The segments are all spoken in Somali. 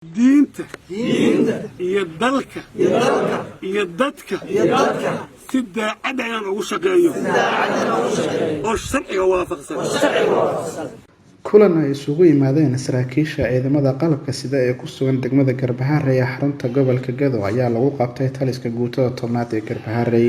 diinta iyo dalka iyo dadka si daacad ah inaan ugu shaqeeyo oo sharciga waafaqsan. kulan ay isugu yimaadeen saraakiisha ciidamada qalabka sida ee ku sugan degmada Garbaharey ee xarunta gobolka Gedo ayaa lagu qabtay taliska guutada 10aad ee Garbaharey.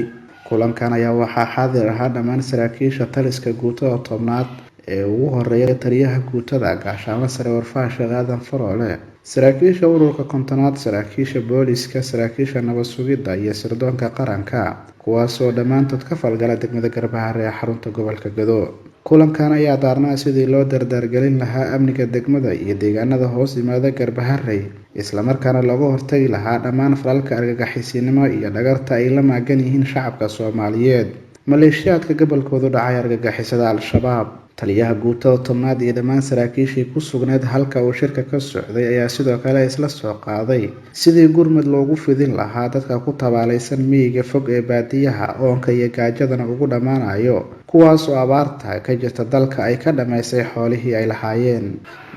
kulankan ayaa waxaa xaadir ahaa dhammaan saraakiisha taliska guutada 10aad ee ugu horeeya taliyaha guutada gaashaanle sare Warfaash Aadan Faroole, saraakiisha ururka 10aad, saraakiisha booliska, saraakiisha nabad sugidda iyo sirdoonka qaranka, kuwaas oo dhammaantood ka falgala degmada Garbaharey ee xarunta gobolka Gedo. kulankan ayaa daarnaa sidii loo dardargelin lahaa amniga degmada iyo deegaanada hoos yimaada Garbaharey, isla markaana looga hortagi lahaa dhammaan falalka argagixisnimo iyo dhagarta ay la maagan yihiin shacabka Soomaaliyeed. maleeshiyaadka gobolkoodu dhacay argagixisada Al-Shabaab. taliyaha guutada 10aad iyo dhammaan saraakiishii ku sugnayd halka uu shirka ka socday ayaa sidoo kale isla soo qaaday sidii gurmad loogu fidin lahaa dadka ku tabaalaysan miyiga fog ee baadiyaha oonka iyo gaajadana ugu dhammaanayo, kuwaas oo abaarta ka jirta dalka ay ka dhamaysay xoolihii ay lahaayeen.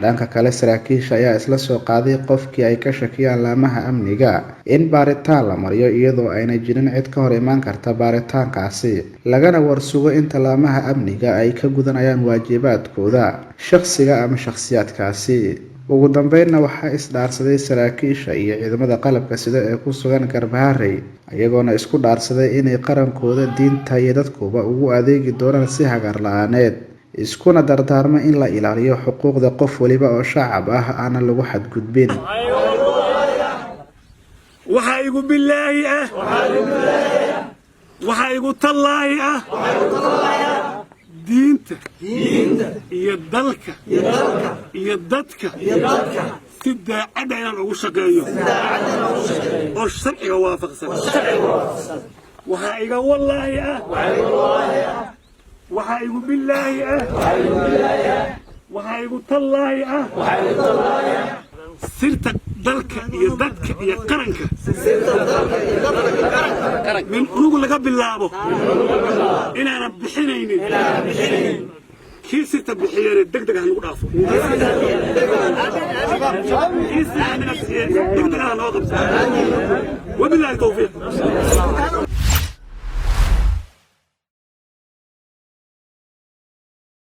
dhanka kale saraakiisha ayaa isla soo qaaday qofkii ay ka shakiyaan laamaha amniga in baaritaan la mariyo iyadoo ayna jirin cid ka hor imaan karta baaritaankaasi, lagana warsugo inta laamaha amniga ay ka gudanayaan waajibaadkooda shakhsiga ama shakhsiyaadkaasi. ugu dambeynna waxaa isdhaarsaday saraakiisha iyo ciidamada qalabka sida ee ku sugan Garbaharey, iyagoona isku dhaarsaday inay qarankooda, diinta iyo dadkuba ugu adeegi doonaan si hagar la'aaneed, iskuna dardaarmo in la ilaaliyo xuquuqda qof waliba oo shacab ah aan lagu xadgudbin. waxa igu billaahi ah waxa igu tallaahi ah diinta iyo dalka iyo dadka si daacad ah inaan ugu shaqeeyo oo sharciga waafaqsan. waxa iga wallaahi ah waxa igu billaahi ah waxa igu tallaahi ah sirta dalka iyo dadka iyo qaranka min ugu laga bilaabo inaanan bixinaynin kii sirta bixiyeen degdeg ah lagu dhaafo degdeg ah loo qabto. wabilaahi tawfiiq.